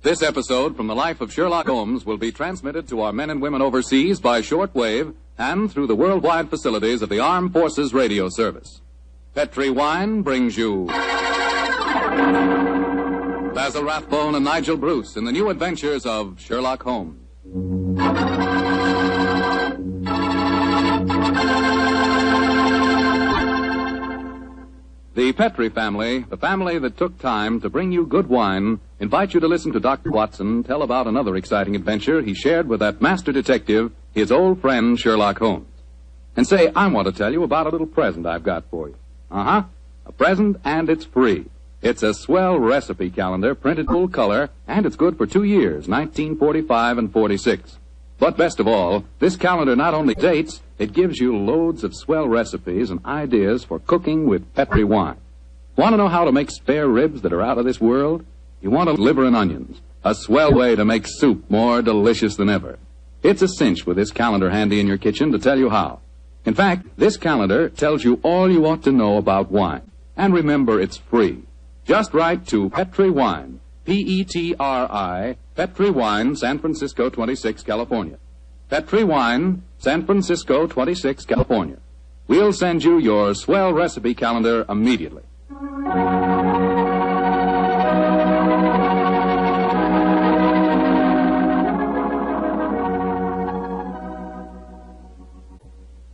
This episode from the life of Sherlock Holmes will be transmitted to our men and women overseas by shortwave and through the worldwide facilities of the Armed Forces Radio Service. Petri Wine brings you Basil Rathbone and Nigel Bruce in the new adventures of Sherlock Holmes. The Petri family, the family that took time to bring you good wine, invite you to listen to Dr. Watson tell about another exciting adventure he shared with that master detective, his old friend Sherlock Holmes. And say, I want to tell you about a little present I've got for you. A present, and it's free. It's a swell recipe calendar, printed full color, and it's good for 2 years, 1945 and 46. But best of all, this calendar not only dates, it gives you loads of swell recipes and ideas for cooking with Petri wine. Want to know how to make spare ribs that are out of this world? You want a liver and onions, a swell way to make soup more delicious than ever. It's a cinch with this calendar handy in your kitchen to tell you how. In fact, this calendar tells you all you ought to know about wine. And remember, it's free. Just write to Petri Wine, P-E-T-R-I, Petri Wine, San Francisco 26, California. Petri Wine, San Francisco 26, California. We'll send you your swell recipe calendar immediately.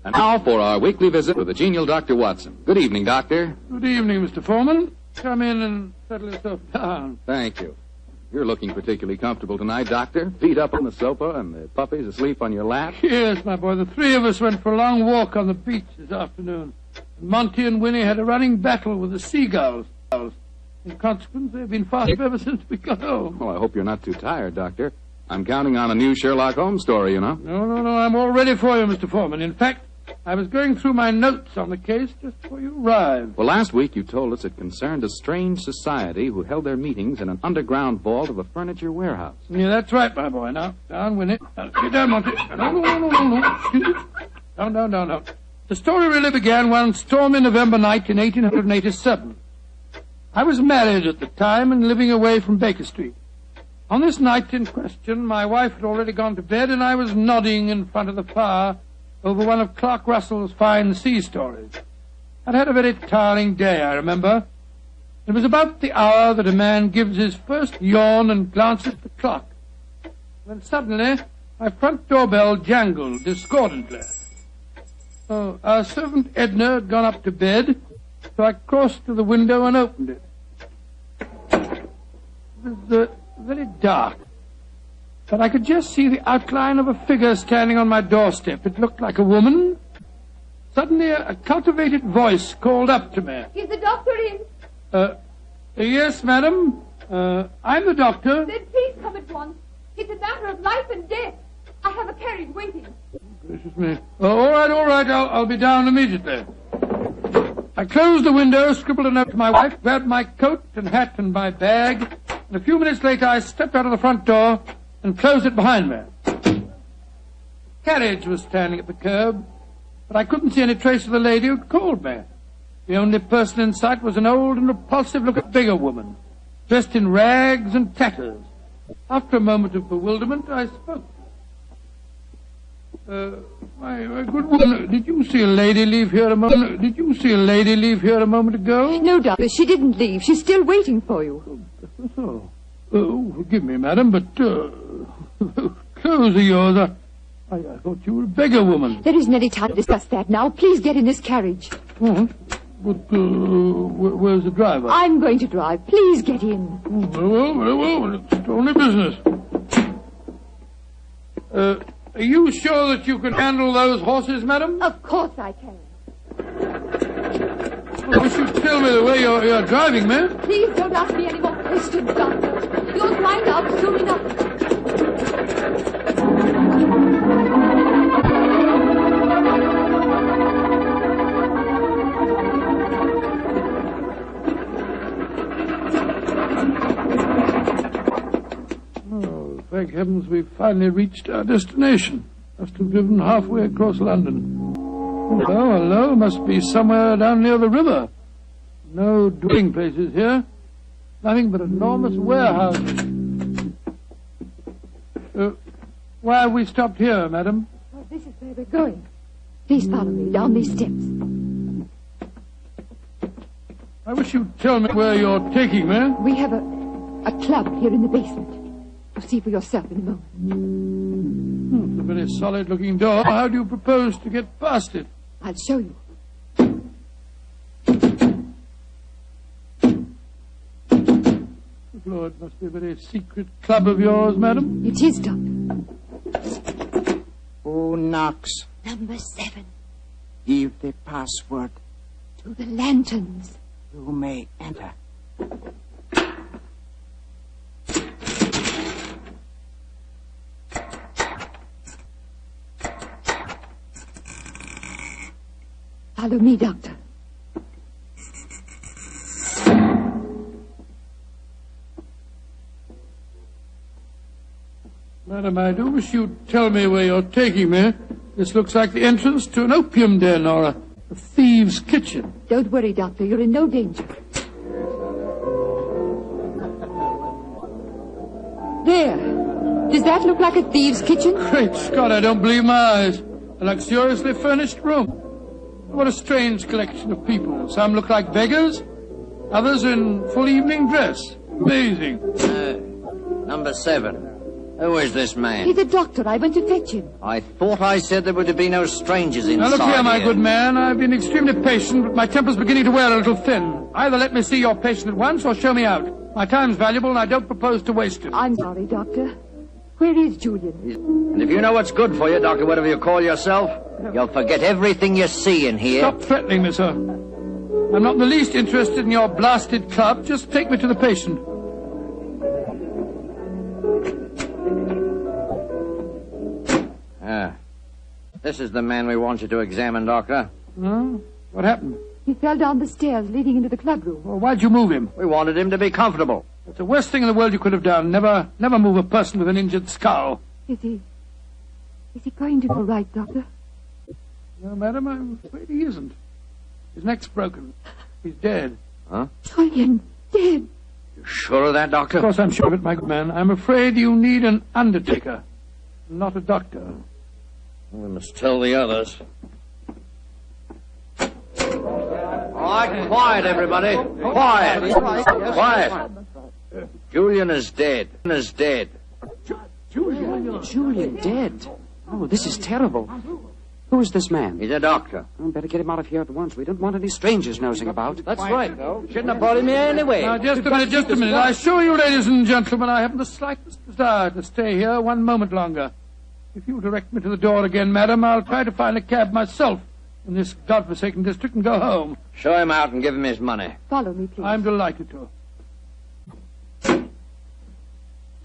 And now for our weekly visit with the genial Dr. Watson. Good evening, Doctor. Good evening, Mr. Foreman. Come in and settle yourself down. Thank you. You're looking particularly comfortable tonight, Doctor. Feet up on the sofa and the puppies asleep on your lap. Yes, my boy. The three of us went for a long walk on the beach this afternoon. Monty and Winnie had a running battle with the seagulls. In consequence, they've been fast ever since we got home. Oh, I hope you're not too tired, Doctor. I'm counting on a new Sherlock Holmes story, you know. No. I'm all ready for you, Mr. Foreman. In fact, I was going through my notes on the case just before you arrived. Well, last week you told us it concerned a strange society who held their meetings in an underground vault of a furniture warehouse. Yeah, that's right, my boy. Now, down, Winnie. Get down, Monty. No. The story really began one stormy November night in 1887. I was married at the time and living away from Baker Street. On this night in question, my wife had already gone to bed, and I was nodding in front of the fire over one of Clark Russell's fine sea stories. I'd had a very tiring day, I remember. It was about the hour that a man gives his first yawn and glances at the clock, when suddenly my front doorbell jangled discordantly. Our servant Edna had gone up to bed, so I crossed to the window and opened it. It was very dark, but I could just see the outline of a figure standing on my doorstep. It looked like a woman. Suddenly, a cultivated voice called up to me. Is the doctor in? Yes, madam. I'm the doctor. Then please come at once. It's a matter of life and death. I have a carriage waiting. Gracious me. All right. I'll be down immediately. I closed the window, scribbled a note to my wife, grabbed my coat and hat and my bag, and a few minutes later I stepped out of the front door and closed it behind me. The carriage was standing at the curb, but I couldn't see any trace of the lady who'd called me. The only person in sight was an old and repulsive-looking beggar woman, dressed in rags and tatters. After a moment of bewilderment, I spoke. My good woman, did you see a lady leave here a moment? Ago? No, doctor, she didn't leave. She's still waiting for you. Forgive me, madam, but clothes of yours. I thought you were a beggar woman. There isn't any time to discuss that now. Please get in this carriage. But where's the driver? I'm going to drive. Please get in. Very well. It's only business. Are you sure that you can handle those horses, madam? Of course I can. Well, you should tell me the way you're driving, man. Please don't ask me any more questions, doctor. You'll find out soon enough. Thank heavens we've finally reached our destination. Must have driven halfway across London. Hello. Must be somewhere down near the river. No dwelling places here. Nothing but enormous warehouses. Why have we stopped here, madam? Oh, this is where we're going. Please follow me down these steps. I wish you'd tell me where you're taking me. We have a club here in the basement. You'll see for yourself in a moment. It's a very solid-looking door. How do you propose to get past it? I'll show you. Lord, it must be a very secret club of yours, madam. It is, Doctor. Who knocks? Number 7. Give the password. To the lanterns. You may enter. Follow me, Doctor. Madam, I do wish you'd tell me where you're taking me. This looks like the entrance to an opium den or a thieves' kitchen. Don't worry, Doctor. You're in no danger. There. Does that look like a thieves' kitchen? Great Scott, I don't believe my eyes. A luxuriously furnished room. What a strange collection of people. Some look like beggars, others in full evening dress. Amazing. Number 7. Who is this man? He's a doctor. I went to fetch him. I thought I said there were to be no strangers inside. Now look here, my good man. I've been extremely patient, but my temper's beginning to wear a little thin. Either let me see your patient at once or show me out. My time's valuable and I don't propose to waste it. I'm sorry, Doctor. Where is Julian? And if you know what's good for you, Doctor, whatever you call yourself, you'll forget everything you see in here. Stop threatening me, sir. I'm not in the least interested in your blasted club. Just take me to the patient. This is the man we want you to examine, Doctor. Huh? What happened? He fell down the stairs leading into the clubroom. Well, why'd you move him? We wanted him to be comfortable. It's the worst thing in the world you could have done. Never move a person with an injured skull. Is he going to be all right, Doctor? No, madam, I'm afraid he isn't. His neck's broken. He's dead. Huh? Julian, dead. You sure of that, Doctor? Of course I'm sure of it, my good man. I'm afraid you need an undertaker, not a doctor. We must tell the others. All right, quiet, everybody. Quiet. Quiet. Julian is dead. Julian dead? Oh, this is terrible. Who is this man? He's a doctor. Oh, better get him out of here at once. We don't want any strangers nosing about. That's right, though. Shouldn't have brought him here anyway. Now, just a minute. I assure you, ladies and gentlemen, I haven't the slightest desire to stay here one moment longer. If you direct me to the door again, madam, I'll try to find a cab myself in this godforsaken district and go home. Show him out and give him his money. Follow me, please. I'm delighted to. Do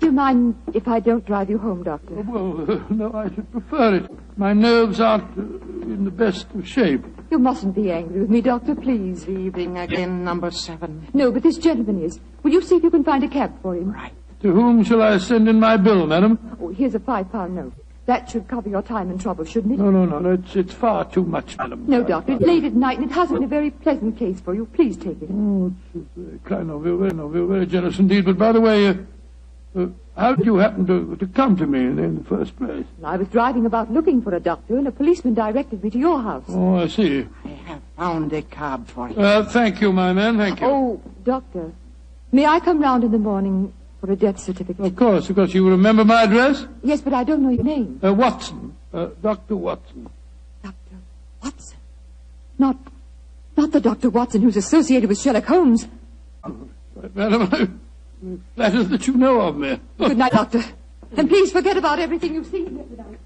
you mind if I don't drive you home, Doctor? Well, no, I should prefer it. My nerves aren't in the best of shape. You mustn't be angry with me, Doctor, please. Leaving again, number 7. No, but this gentleman is. Will you see if you can find a cab for him? Right. To whom shall I send in my bill, madam? Oh, here's a £5 note. That should cover your time and trouble, shouldn't it? No, it's far too much, madam. No, Doctor, it's late at night and it hasn't a very pleasant case for you. Please take it. Oh, it's very kind of you, very generous indeed. But by the way, how did you happen to come to me in the first place? I was driving about looking for a doctor and a policeman directed me to your house. Oh, I see. I have found a cab for you. Thank you, my man, thank you. Oh, Doctor, may I come round in the morning for a death certificate? Of course. You remember my address? Yes, but I don't know your name. Watson. Dr. Watson. Dr. Watson? Not the Dr. Watson who's associated with Sherlock Holmes. Madam, I'm flattered that you know of me. Good night, Doctor. And please forget about everything you've seen here tonight.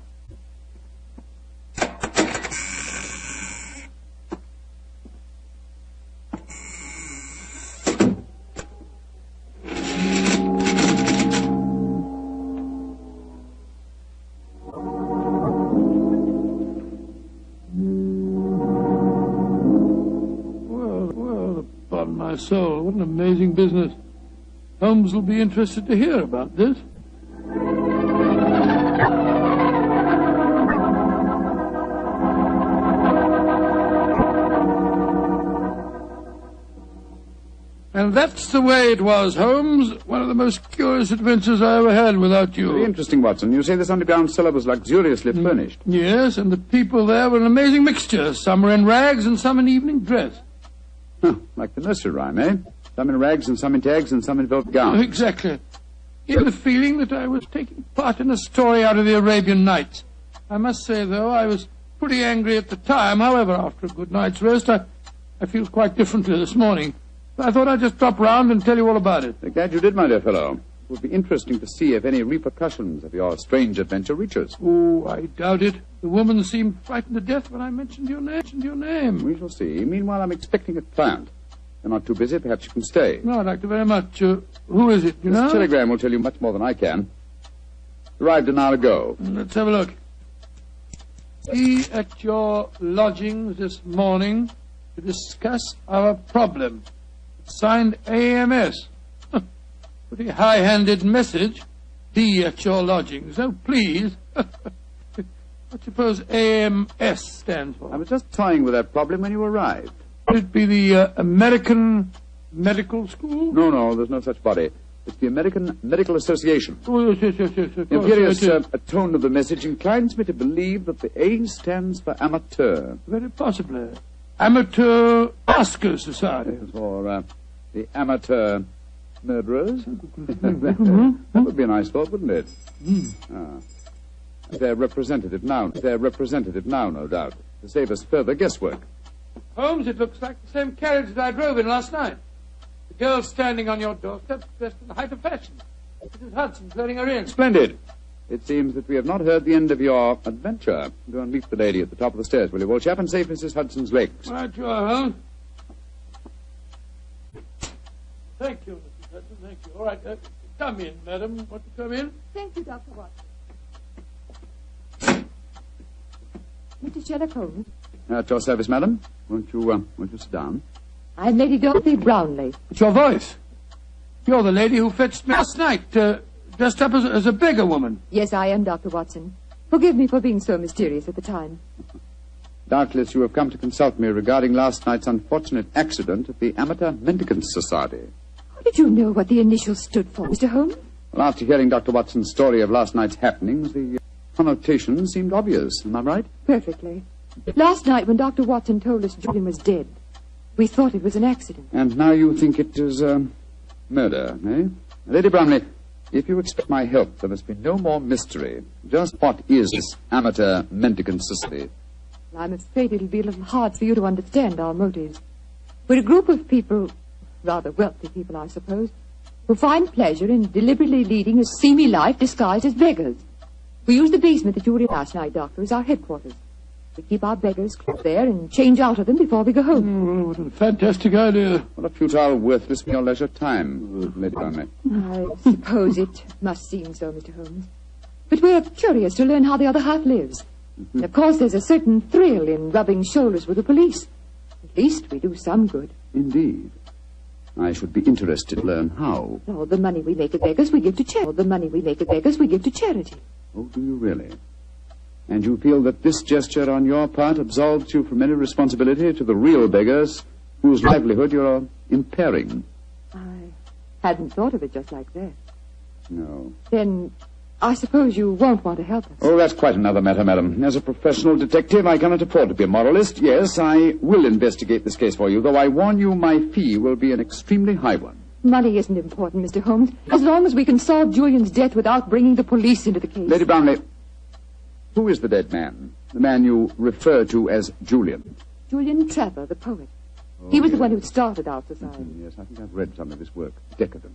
Well, upon my soul, what an amazing business. Holmes will be interested to hear about this. And that's the way it was, Holmes. One of the most curious adventures I ever had without you. Very interesting, Watson. You say this underground cellar was luxuriously furnished. Yes, and the people there were an amazing mixture. Some were in rags and some in evening dress. Huh, like the nursery rhyme, eh? Some in rags and some in tags and some in velvet gowns. Exactly. You had the feeling that I was taking part in a story out of the Arabian Nights. I must say, though, I was pretty angry at the time. However, after a good night's rest, I feel quite differently this morning. I thought I'd just drop round and tell you all about it. Glad you did, my dear fellow. It would be interesting to see if any repercussions of your strange adventure reach us. Oh, I doubt it. The woman seemed frightened to death when I mentioned your name. We shall see. Meanwhile, I'm expecting a client. You're not too busy. Perhaps you can stay. No, I'd like to very much. Who is it, you know? This telegram will tell you much more than I can. Arrived an hour ago. Let's have a look. Be at your lodgings this morning to discuss our problem. Signed AMS. Pretty high-handed message. Be at your lodgings. Oh, please. What do you suppose AMS stands for? I was just toying with that problem when you arrived. Would it be the American Medical School? No, there's no such body. It's the American Medical Association. Oh, yes. The imperious tone of the message inclines me to believe that the A stands for amateur. Very possibly. Amateur Oscar Society. Or the amateur murderers. That would be a nice thought, wouldn't it? Their representative now, no doubt, to save us further guesswork. Holmes, it looks like the same carriage that I drove in last night. The girl standing on your doorstep, dressed in the height of fashion. Mrs. Hudson's letting her in. Splendid. It seems that we have not heard the end of your adventure. Go and meet the lady at the top of the stairs, will you, old chap, and save Mrs. Hudson's legs. Right, you are, Holmes. Thank you, Mrs. Hudson, thank you. All right, come in, madam. Want to come in? Thank you, Dr. Watson. Mr. Sherlock Holmes. At your service, madam. Won't you sit down? I'm Lady Dorothy Brownlee. It's your voice. You're the lady who fetched me last night, dressed up as a beggar woman. Yes, I am, Dr. Watson. Forgive me for being so mysterious at the time. Doubtless you have come to consult me regarding last night's unfortunate accident at the Amateur Mendicant Society. How did you know what the initials stood for, Mr. Holmes? Well, after hearing Dr. Watson's story of last night's happenings, the connotation seemed obvious. Am I right? Perfectly. Last night, when Dr. Watson told us Julian was dead, we thought it was an accident. And now you think it is murder, eh? Lady Bromley, if you expect my help, there must be no more mystery. Just what is this Amateur Mendicant Society? Well, I'm afraid it'll be a little hard for you to understand our motives. We're a group of people, rather wealthy people, I suppose, who find pleasure in deliberately leading a seamy life disguised as beggars. We use the basement that you were in last night, Doctor, as our headquarters. We keep our beggars there and change out of them before we go home. Oh, what a fantastic idea. What a futile, worthless, your leisure time, Lady Bromley. I suppose it must seem so, Mr. Holmes. But we're curious to learn how the other half lives. And of course, there's a certain thrill in rubbing shoulders with the police. At least we do some good. Indeed. I should be interested to learn how. All the money we make at beggars, we give to charity. All the money we make at beggars, we give to charity. Oh, do you really? And you feel that this gesture on your part absolves you from any responsibility to the real beggars whose livelihood you're impairing? I hadn't thought of it just like that. No. Then I suppose you won't want to help us. Oh, that's quite another matter, madam. As a professional detective, I cannot afford to be a moralist. Yes, I will investigate this case for you, though I warn you my fee will be an extremely high one. Money isn't important, Mr. Holmes, as long as we can solve Julian's death without bringing the police into the case. Lady Brownlee, who is the dead man? The man you refer to as Julian? Julian Trevor, the poet. He was the one who started our society. Yes, I think I've read some of his work. Decadent.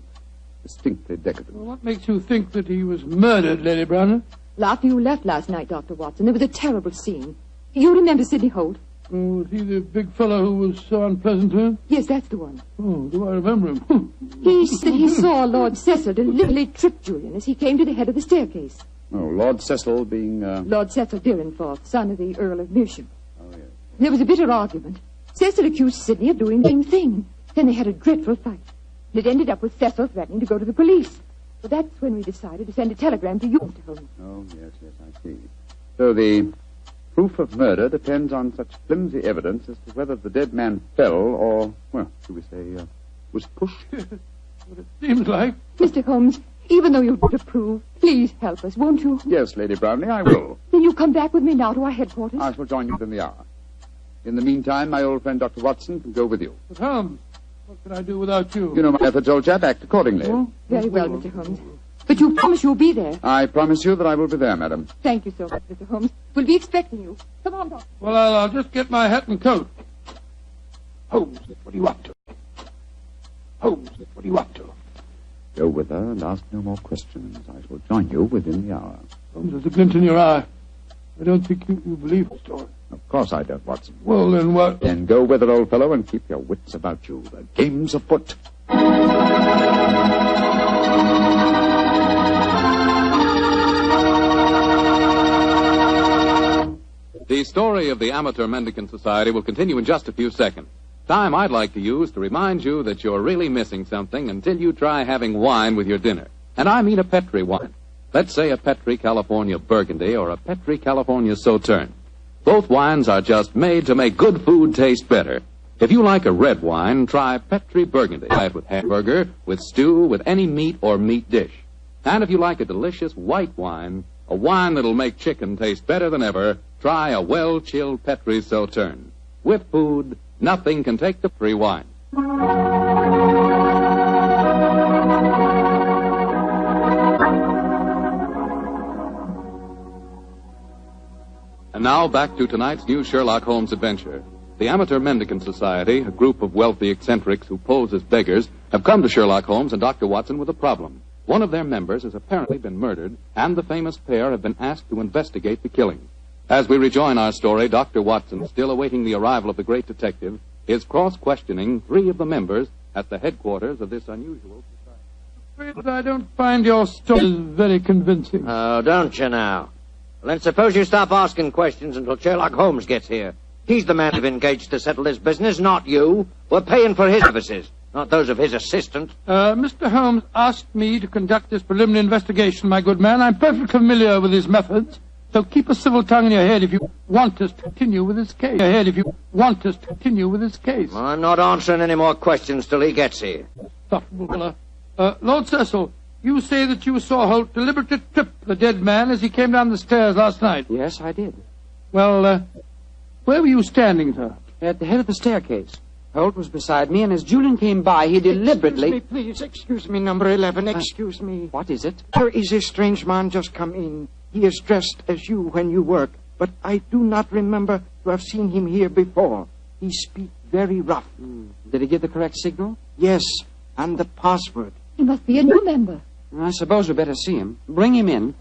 Distinctly decadent. Well, what makes you think that he was murdered, Lady Brownlee? Well, after you left last night, Dr. Watson, there was a terrible scene. You remember Sidney Holt? Oh, was he the big fellow who was so unpleasant to him? Yes, that's the one. Oh, do I remember him? He said he saw Lord Cecil deliberately trip Julian as he came to the head of the staircase. Oh, Lord Cecil being, Lord Cecil Dyrenforth, son of the Earl of Meersham. Oh, yes. There was a bitter argument. Cecil accused Sidney of doing the same thing. Then they had a dreadful fight. And it ended up with Cecil threatening to go to the police. So that's when we decided to send a telegram to you, Mr. Holmes. Oh, yes, I see. So the proof of murder depends on such flimsy evidence as to whether the dead man fell or, well, should we say, was pushed? What it seems like. Mr. Holmes, even though you don't approve, please help us, won't you? Yes, Lady Brownlee, I will. Then you come back with me now to our headquarters. I shall join you within the hour. In the meantime, my old friend Dr. Watson can go with you. But Holmes, what can I do without you? You know my methods, old chap. Act accordingly. Very well, Mr. Holmes. But you promise you'll be there. I promise you that I will be there, madam. Thank you so much, Mr. Holmes. We'll be expecting you. Come on, Doctor. Well, I'll just get my hat and coat. Holmes, what are you up to? Holmes, what are you up to? Go with her and ask no more questions. I shall join you within the hour. Holmes, there's a glint in your eye. I don't think you believe the story. Of course I don't, Watson. Well, then what? Then go with her, old fellow, and keep your wits about you. The game's afoot. The story of the Amateur Mendicant Society will continue in just a few seconds. Time I'd like to use to remind you that you're really missing something until you try having wine with your dinner. And I mean a Petri wine. Let's say a Petri California Burgundy or a Petri California Sauterne. Both wines are just made to make good food taste better. If you like a red wine, try Petri Burgundy. Try it with hamburger, with stew, with any meat or meat dish. And if you like a delicious white wine, a wine that'll make chicken taste better than ever, try a well-chilled Petri Sauterne. With food, nothing can take the free wine. And now back to tonight's new Sherlock Holmes adventure. The Amateur Mendicant Society, a group of wealthy eccentrics who pose as beggars, have come to Sherlock Holmes and Dr. Watson with a problem. One of their members has apparently been murdered, and the famous pair have been asked to investigate the killing. As we rejoin our story, Dr. Watson, still awaiting the arrival of the great detective, is cross-questioning three of the members at the headquarters of this unusual society. I don't find your story very convincing. Oh, don't you now? Well, then suppose you stop asking questions until Sherlock Holmes gets here. He's the man we've engaged to settle this business, not you. We're paying for his services, not those of his assistant. Mr. Holmes asked me to conduct this preliminary investigation, my good man. I'm perfectly familiar with his methods. So keep a civil tongue in your head if you want us to continue with this case. I'm not answering any more questions till he gets here. Insufferable fellow. Lord Cecil, you say that you saw Holt deliberately trip the dead man as he came down the stairs last night. Yes, I did. Well, where were you standing, sir? At the head of the staircase. Holt was beside me, and as Julian came by, he deliberately... Excuse me, number 11, excuse me. What is it? There is a strange man just come in. He is dressed as you when you work, but I do not remember to have seen him here before. He speaks very rough. Did he give the correct signal? Yes, and the password. He must be a new member. I suppose we better see him. Bring him in.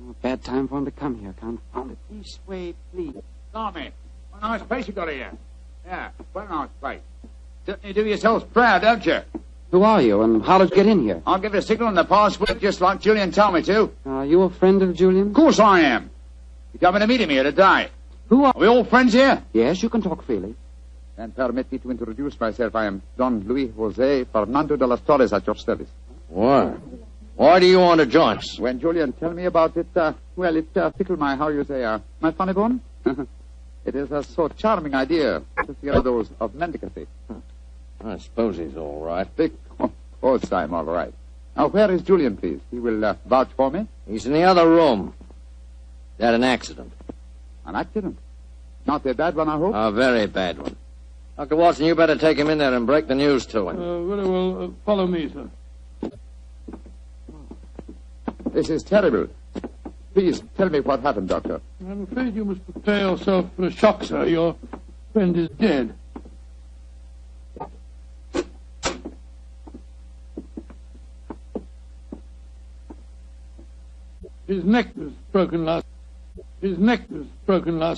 Oh, bad time for him to come here, confound it. This way, please. Tommy, what a nice place you got here. Yeah, what a nice place. Certainly do yourselves proud, don't you? Who are you, and how did you get in here? I'll give it a signal and the password just like Julian told me to. Are you a friend of Julian? Of course I am. You're coming to meet him here today. Who are... Are we all friends here? Yes, you can talk freely. And permit me to introduce myself. I am Don Luis Jose Fernando de las Torres at your service. Why? Why do you want to join us? When Julian tell me about it, it tickled my, my funny bone. It is a so charming idea to hear those of mendicancy. I suppose he's all right. Of course I'm all right. Now, where is Julian, please? He will vouch for me. He's in the other room. He had an accident. An accident? Not a bad one, I hope? A very bad one. Dr. Watson, you better take him in there and break the news to him. Very well. Follow me, sir. This is terrible. Please, tell me what happened, Doctor. I'm afraid you must prepare yourself for a shock, sir. Your friend is dead. His neck was broken last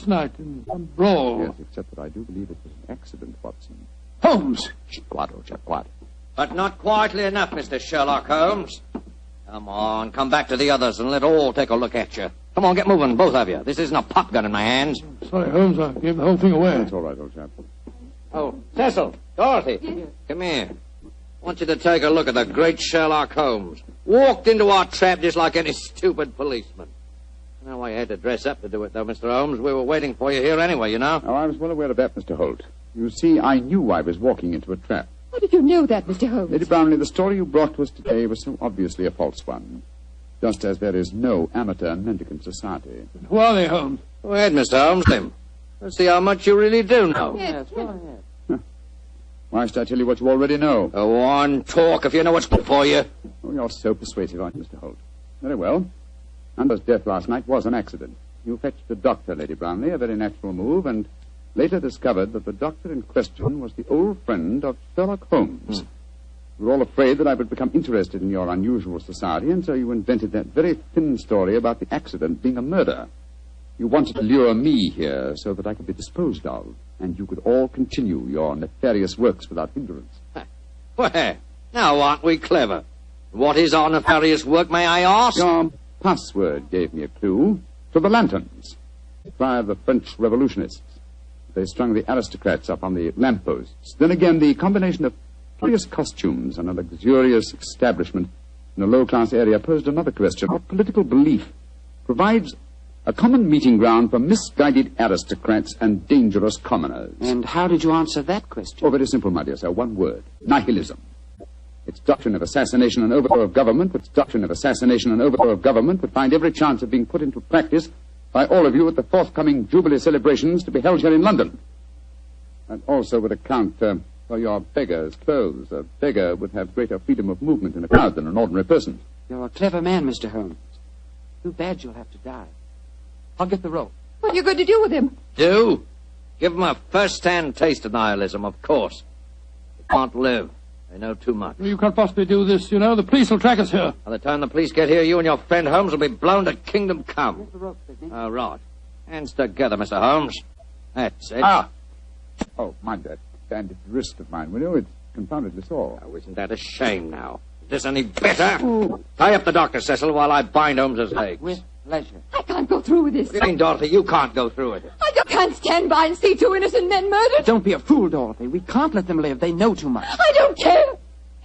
night in some brawl. Yes, except that I do believe it was an accident, Watson. Holmes! Quiet, old chap, quiet. But not quietly enough, Mr. Sherlock Holmes. Come on, come back to the others and let all take a look at you. Come on, get moving, both of you. This isn't a pop gun in my hands. Sorry, Holmes, I gave the whole thing away. That's all right, old chap. Oh, Cecil, Dorothy, come here. I want you to take a look at the great Sherlock Holmes. Walked into our trap just like any stupid policeman. No, I had to dress up to do it, though, Mr. Holmes. We were waiting for you here anyway, you know. Oh, I was well aware of that, Mr. Holt. You see, I knew I was walking into a trap. How did you know that, Mr. Holmes? Lady Brownlee, the story you brought to us today was so obviously a false one. Just as there is no amateur mendicant society. Who are they, Holmes? Go ahead, Mr. Holmes. Let's see how much you really do know. Yes, go ahead. Why should I tell you what you already know? Go on, talk if you know what's good for you. Oh, you're so persuasive, aren't you, Mr. Holt? Very well. Amber's death last night was an accident. You fetched the doctor, Lady Brownlee, a very natural move, and later discovered that the doctor in question was the old friend of Sherlock Holmes. You were all afraid that I would become interested in your unusual society, and so you invented that very thin story about the accident being a murder. You wanted to lure me here so that I could be disposed of, and you could all continue your nefarious works without hindrance. Well, now aren't we clever? What is our nefarious work, may I ask? Your password gave me a clue to the lanterns. By the French revolutionists. They strung the aristocrats up on the lampposts. Then again, the combination of curious costumes and a luxurious establishment in a low-class area posed another question. What political belief provides a common meeting ground for misguided aristocrats and dangerous commoners? And how did you answer that question? Oh, very simple, my dear sir. One word. Nihilism. Its doctrine of assassination and overthrow of government, would find every chance of being put into practice by all of you at the forthcoming Jubilee celebrations to be held here in London. And also would account for your beggar's clothes. A beggar would have greater freedom of movement in a crowd than an ordinary person. You're a clever man, Mr. Holmes. Too bad you'll have to die. I'll get the rope. What are you going to do with him? Do? Give him a first-hand taste of nihilism, of course. He can't live. They know too much. You can't possibly do this, you know. The police will track us here. By the time the police get here, you and your friend Holmes will be blown to kingdom come. Where's the rope, Sidney? Oh, right. Hands together, Mr. Holmes. That's it. Oh, mind that bandaged wrist of mine, will you? It's confoundedly sore. Oh, isn't that a shame now? Is this any better? Tie up the doctor, Cecil, while I bind Holmes's legs. With pleasure. I can't go through with this. What do you mean, Dorothy? You can't go through it. I just can't stand by and see two innocent men murdered. Don't be a fool, Dorothy. We can't let them live. They know too much. I don't care.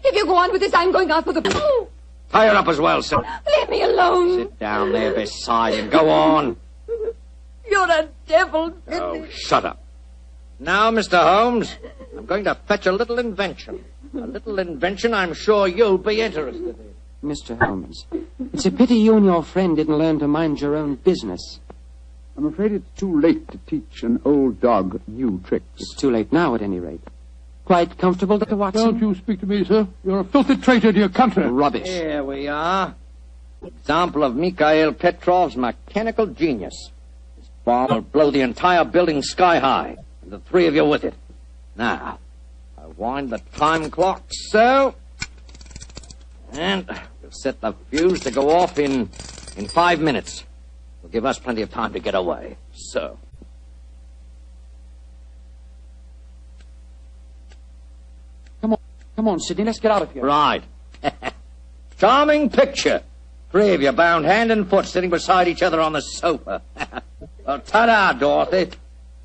If you go on with this, I'm going out for the... Tie her up as well, sir. Leave me alone. Sit down there beside him. Go on. You're a devil. Oh, shut up. Now, Mr. Holmes, I'm going to fetch a little invention. A little invention I'm sure you'll be interested in. Mr. Holmes, it's a pity you and your friend didn't learn to mind your own business. I'm afraid it's too late to teach an old dog new tricks. It's too late now, at any rate. Quite comfortable, Dr. Watson? Don't you speak to me, sir. You're a filthy traitor to your country. Rubbish. Here we are. Example of Mikhail Petrov's mechanical genius. This bomb will blow the entire building sky high, and the three of you with it. Now, I wind the time clock so, and we'll set the fuse to go off in 5 minutes. It'll give us plenty of time to get away. So. Come on, Sidney, let's get out of here. Right. Charming picture. Three of you bound hand and foot sitting beside each other on the sofa. Well, ta-da, Dorothy.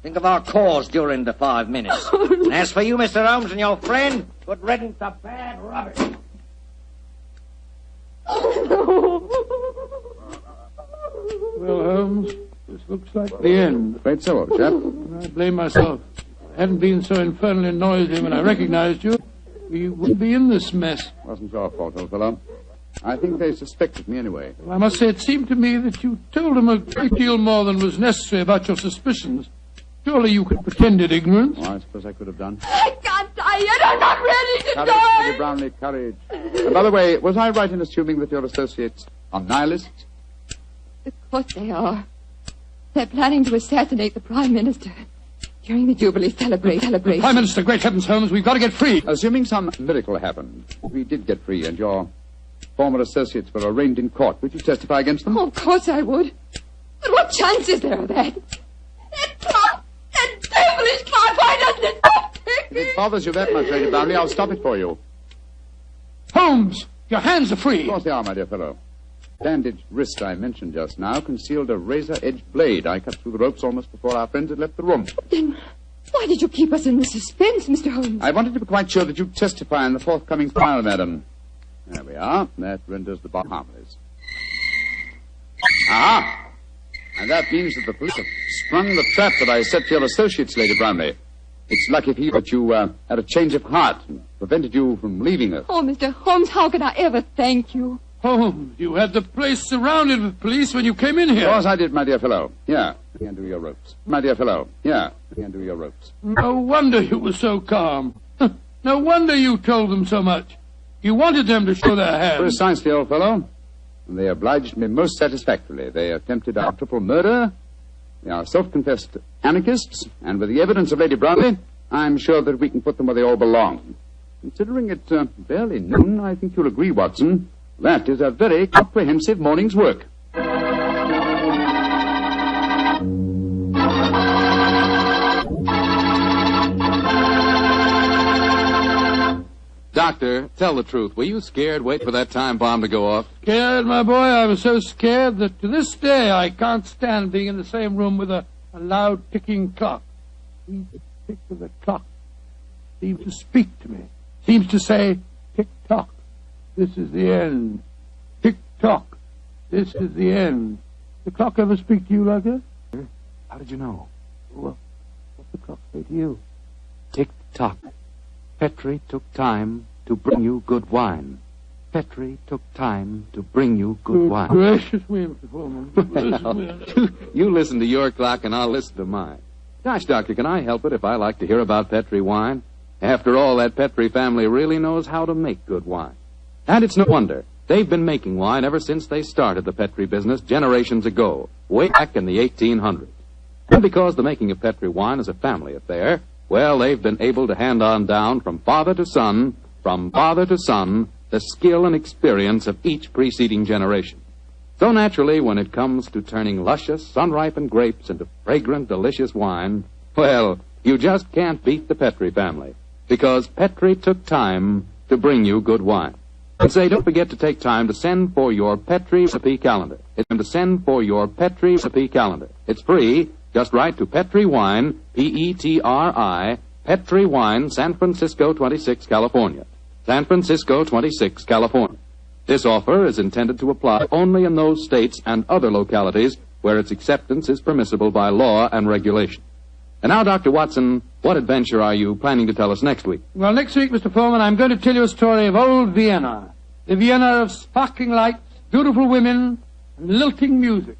Think of our cause during the 5 minutes. And as for you, Mr. Holmes, and your friend, good riddance to bad rubbish. Well, Holmes, this looks like the end. Afraid so, old chap. I blame myself. If I hadn't been so infernally noisy when I recognized you, we wouldn't be in this mess. Wasn't your fault, old fellow. I think they suspected me anyway. Well, I must say it seemed to me that you told them a great deal more than was necessary about your suspicions. Surely you could pretended ignorance. Oh, I suppose I could have done. I can't die yet. I'm not ready to Courage, die. Lady Brownlee, courage. And by the way, was I right in assuming that your associates are nihilists? Of course they are. They're planning to assassinate the Prime Minister during the Jubilee celebration. Prime Minister, great heavens, Holmes, we've got to get free. Assuming some miracle happened, we did get free and your former associates were arraigned in court. Would you testify against them? Oh, of course I would. But what chance is there of that? That clock, that devilish clock, why doesn't it stop ticking? If it bothers you that much, Lady Brownlee, I'll stop it for you. Holmes, your hands are free. Of course they are, my dear fellow. Bandaged wrist I mentioned just now concealed a razor-edged blade. I cut through the ropes almost before our friends had left the room. Then why did you keep us in the suspense, Mr. Holmes? I wanted to be quite sure that you'd testify in the forthcoming trial, madam. There we are. That renders the bar harmless. Ah! And that means that the police have sprung the trap that I set for your associates, Lady Brownlee. It's lucky for you that you had a change of heart and prevented you from leaving us. Oh, Mr. Holmes, how can I ever thank you? Holmes, you had the place surrounded with police when you came in here. Of course I did, my dear fellow. Yeah, undo your ropes. My dear fellow. Yeah, undo your ropes. No wonder you were so calm. No wonder you told them so much. You wanted them to show their hands. Precisely, old fellow. And they obliged me most satisfactorily. They attempted our triple murder. They are self-confessed anarchists. And with the evidence of Lady Brownlee, I'm sure that we can put them where they all belong. Considering it barely noon, I think you'll agree, Watson, that is a very comprehensive morning's work. Doctor, tell the truth. Were you scared waiting for that time bomb to go off? Scared, my boy? I was so scared that to this day I can't stand being in the same room with a loud ticking clock. The tick of the clock seems to speak to me. Seems to say, tick-tock, this is the end. Tick-tock, this is the end. The clock ever speak to you like that? How did you know? Well, what's the clock say to you? Tick-tock. Petri took time to bring you good wine. Petri took time to bring you good wine. Gracious me, Mr. Foreman. You listen to your clock and I'll listen to mine. Gosh, Doctor, can I help it if I like to hear about Petri wine? After all, that Petri family really knows how to make good wine. And it's no wonder. They've been making wine ever since they started the Petri business generations ago, way back in the 1800s. And because the making of Petri wine is a family affair, well, they've been able to hand on down from father to son, the skill and experience of each preceding generation. So naturally, when it comes to turning luscious, sun-ripened grapes into fragrant, delicious wine, well, you just can't beat the Petri family, because Petri took time to bring you good wine. And say, don't forget to take time to send for your Petri recipe calendar. It's time to send for your Petri recipe calendar. It's free. Just write to Petri Wine, P-E-T-R-I, Petri Wine, San Francisco 26, California. San Francisco 26, California. This offer is intended to apply only in those states and other localities where its acceptance is permissible by law and regulation. And now, Dr. Watson, what adventure are you planning to tell us next week? Well, next week, Mr. Foreman, I'm going to tell you a story of old Vienna. The Vienna of sparkling lights, beautiful women, and lilting music.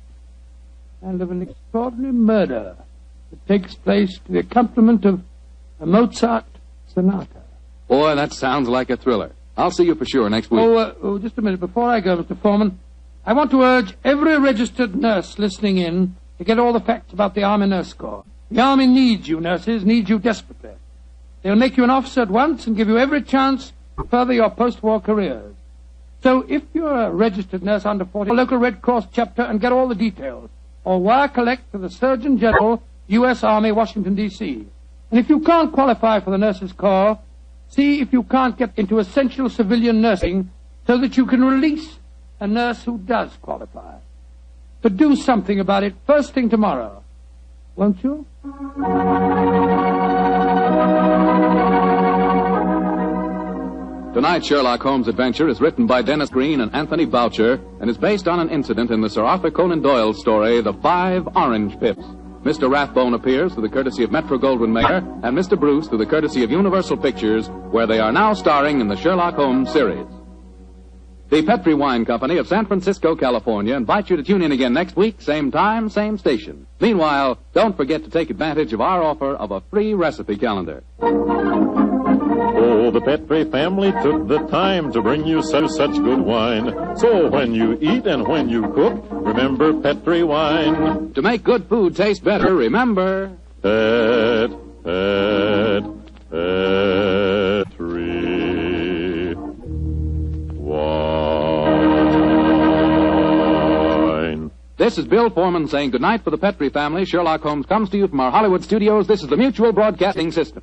And of an extraordinary murder that takes place to the accompaniment of a Mozart sonata. Boy, that sounds like a thriller. I'll see you for sure next week. Just a minute. Before I go, Mr. Foreman, I want to urge every registered nurse listening in to get all the facts about the Army Nurse Corps. The Army needs you, nurses, needs you desperately. They'll make you an officer at once and give you every chance to further your post-war careers. So if you're a registered nurse under 40, a local Red Cross chapter and get all the details. Or wire collect to the Surgeon General, U.S. Army, Washington, D.C. And if you can't qualify for the Nurses Corps, see if you can't get into essential civilian nursing so that you can release a nurse who does qualify. But do something about it first thing tomorrow. Won't you? Tonight's Sherlock Holmes adventure is written by Dennis Green and Anthony Boucher and is based on an incident in the Sir Arthur Conan Doyle story, The 5 Orange Pips. Mr. Rathbone appears through the courtesy of Metro-Goldwyn-Mayer and Mr. Bruce through the courtesy of Universal Pictures, where they are now starring in the Sherlock Holmes series. The Petri Wine Company of San Francisco, California invites you to tune in again next week, same time, same station. Meanwhile, don't forget to take advantage of our offer of a free recipe calendar. Oh, the Petri family took the time to bring you such good wine. So when you eat and when you cook, remember Petri wine. To make good food taste better, remember... Petri wine. This is Bill Foreman saying goodnight for the Petri family. Sherlock Holmes comes to you from our Hollywood studios. This is the Mutual Broadcasting System.